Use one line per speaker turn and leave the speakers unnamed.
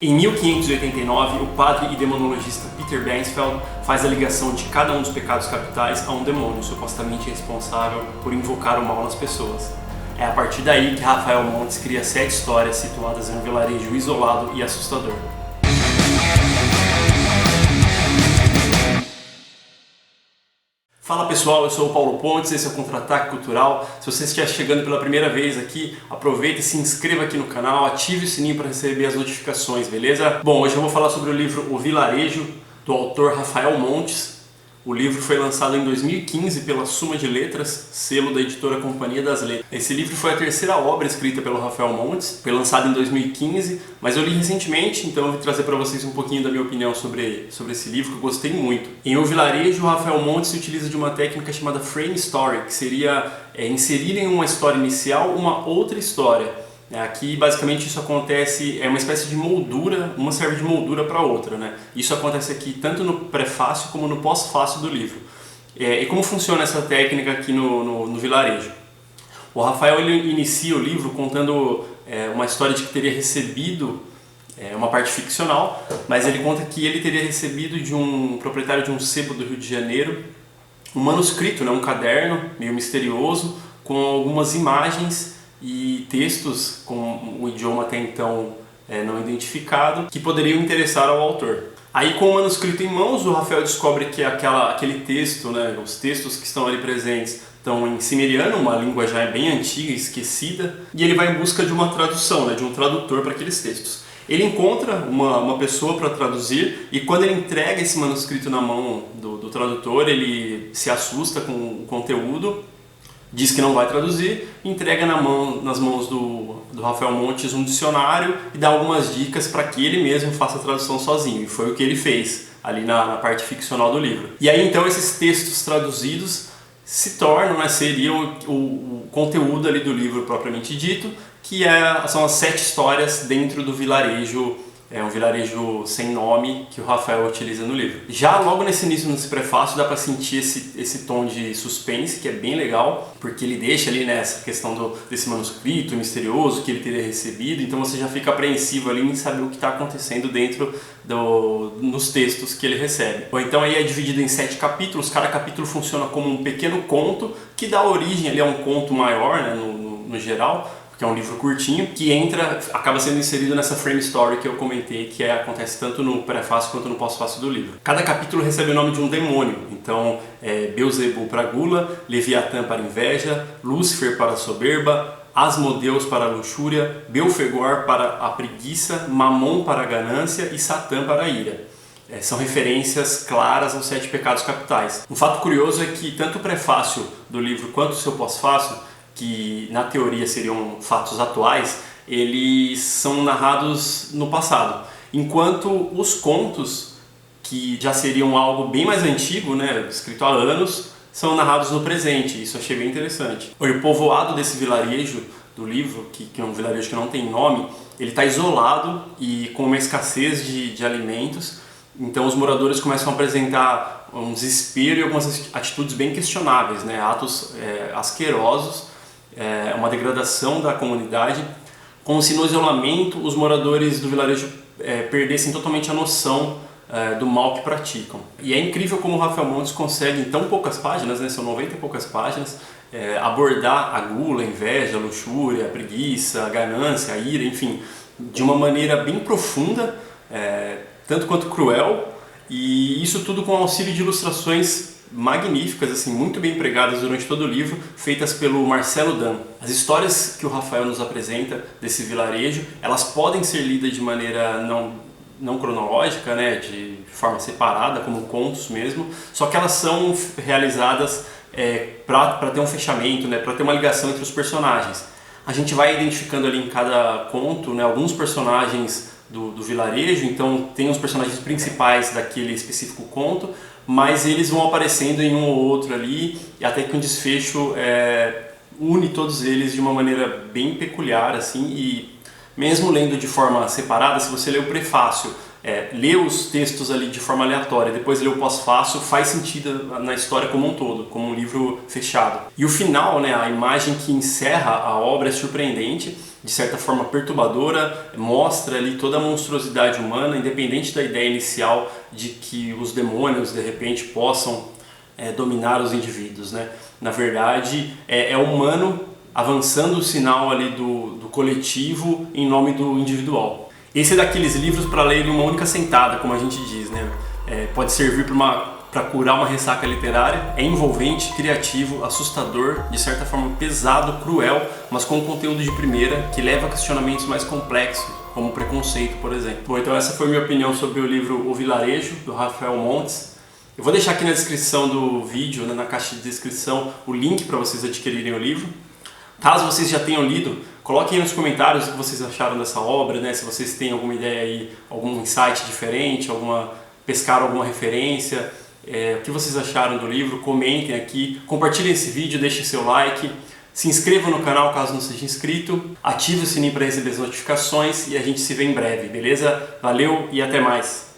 Em 1589, o padre e demonologista Peter Mansfield faz a ligação de cada um dos pecados capitais a um demônio supostamente responsável por invocar o mal nas pessoas. É a partir daí que Rafael Montes cria 7 histórias situadas em um vilarejo isolado e assustador. Fala pessoal, eu sou o Paulo Pontes, esse é o Contra-Ataque Cultural. Se você estiver chegando pela primeira vez aqui, aproveita e se inscreva aqui no canal, ative o sininho para receber as notificações, beleza? Bom, hoje eu vou falar sobre o livro O Vilarejo, do autor Rafael Montes. O livro foi lançado em 2015 pela Suma de Letras, selo da editora Companhia das Letras. Esse livro foi a terceira obra escrita pelo Rafael Montes, foi lançado em 2015, mas eu li recentemente, então eu vou trazer para vocês um pouquinho da minha opinião sobre esse livro, que eu gostei muito. Em O Vilarejo, o Rafael Montes se utiliza de uma técnica chamada frame story, que seria inserir em uma história inicial uma outra história. Aqui basicamente isso acontece, é uma espécie de moldura, uma serve de moldura para a outra, né? Isso acontece aqui tanto no prefácio como no pós-fácio do livro. E como funciona essa técnica aqui no Vilarejo? O Rafael ele inicia o livro contando uma história de que teria recebido uma parte ficcional, mas ele conta que ele teria recebido de um proprietário de um sebo do Rio de Janeiro um manuscrito, né, um caderno meio misterioso com algumas imagens e textos com um idioma até então não identificado que poderiam interessar ao autor. Aí, com o manuscrito em mãos, o Rafael descobre que aquele texto, né, os textos que estão ali presentes estão em cimeriano, uma língua já bem antiga, esquecida, e ele vai em busca de uma tradução, né, de um tradutor para aqueles textos. Ele encontra uma pessoa para traduzir e quando ele entrega esse manuscrito na mão do tradutor, ele se assusta com o conteúdo, diz que não vai traduzir, entrega nas mãos do Rafael Montes um dicionário e dá algumas dicas para que ele mesmo faça a tradução sozinho. E foi o que ele fez ali na parte ficcional do livro. E aí então esses textos traduzidos se tornam, seriam o conteúdo ali do livro propriamente dito, que são as 7 histórias dentro do vilarejo. É um vilarejo sem nome que o Rafael utiliza no livro. Já logo nesse início, nesse prefácio, dá para sentir esse tom de suspense, que é bem legal, porque ele deixa ali nessa questão desse manuscrito misterioso que ele teria recebido, então você já fica apreensivo ali em saber o que está acontecendo dentro nos textos que ele recebe. Ou então aí é dividido em 7 capítulos, cada capítulo funciona como um pequeno conto, que dá origem ali a um conto maior, né, no geral, que é um livro curtinho, que acaba sendo inserido nessa frame story que eu comentei, que acontece tanto no prefácio quanto no pós-fácio do livro. Cada capítulo recebe o nome de um demônio, então Beelzebub para a gula, Leviatã para a inveja, Lúcifer para a soberba, Asmodeus para a luxúria, Belfegor para a preguiça, Mamon para a ganância e Satã para a ira. São referências claras aos 7 pecados capitais. Um fato curioso é que tanto o prefácio do livro quanto o seu pós-fácio, que na teoria seriam fatos atuais, eles são narrados no passado, enquanto os contos, que já seriam algo bem mais antigo, né, escrito há anos, são narrados no presente. Isso eu achei bem interessante. O povoado desse vilarejo do livro, que é um vilarejo que não tem nome, ele está isolado e com uma escassez de alimentos, então os moradores começam a apresentar um desespero e algumas atitudes bem questionáveis, né, atos asquerosos, uma degradação da comunidade, como se no isolamento os moradores do vilarejo perdessem totalmente a noção do mal que praticam. E é incrível como o Rafael Montes consegue, em tão poucas páginas, né, são 90 e poucas páginas, abordar a gula, a inveja, a luxúria, a preguiça, a ganância, a ira, enfim, de uma maneira bem profunda, tanto quanto cruel, e isso tudo com auxílio de ilustrações magníficas, assim, muito bem empregadas durante todo o livro, feitas pelo Marcelo Dan. As histórias que o Rafael nos apresenta desse vilarejo, elas podem ser lidas de maneira não cronológica, né, de forma separada, como contos mesmo, só que elas são realizadas para ter um fechamento, né, para ter uma ligação entre os personagens. A gente vai identificando ali em cada conto, né, alguns personagens do vilarejo, então tem os personagens principais daquele específico conto, mas eles vão aparecendo em um ou outro ali, e até que um desfecho une todos eles de uma maneira bem peculiar, assim, e mesmo lendo de forma separada, se você lê o prefácio, lê os textos ali de forma aleatória, depois lê o pós-fácio, faz sentido na história como um todo, como um livro fechado. E o final, né, a imagem que encerra a obra é surpreendente, de certa forma perturbadora, mostra ali toda a monstruosidade humana, independente da ideia inicial de que os demônios de repente possam dominar os indivíduos, né? Na verdade, é humano avançando o sinal ali do coletivo em nome do individual. Esse é daqueles livros para ler em uma única sentada, como a gente diz, né? Pode servir para curar uma ressaca literária, é envolvente, criativo, assustador, de certa forma pesado, cruel, mas com um conteúdo de primeira que leva a questionamentos mais complexos, como preconceito, por exemplo. Bom, então essa foi a minha opinião sobre o livro O Vilarejo, do Rafael Montes. Eu vou deixar aqui na descrição do vídeo, né, na caixa de descrição, o link para vocês adquirirem o livro. Caso vocês já tenham lido, coloquem aí nos comentários o que vocês acharam dessa obra, né? Se vocês têm alguma ideia aí, algum insight diferente, pescaram alguma referência, o que vocês acharam do livro, comentem aqui, compartilhem esse vídeo, deixem seu like, se inscrevam no canal caso não seja inscrito, ative o sininho para receber as notificações e a gente se vê em breve, beleza? Valeu e até mais!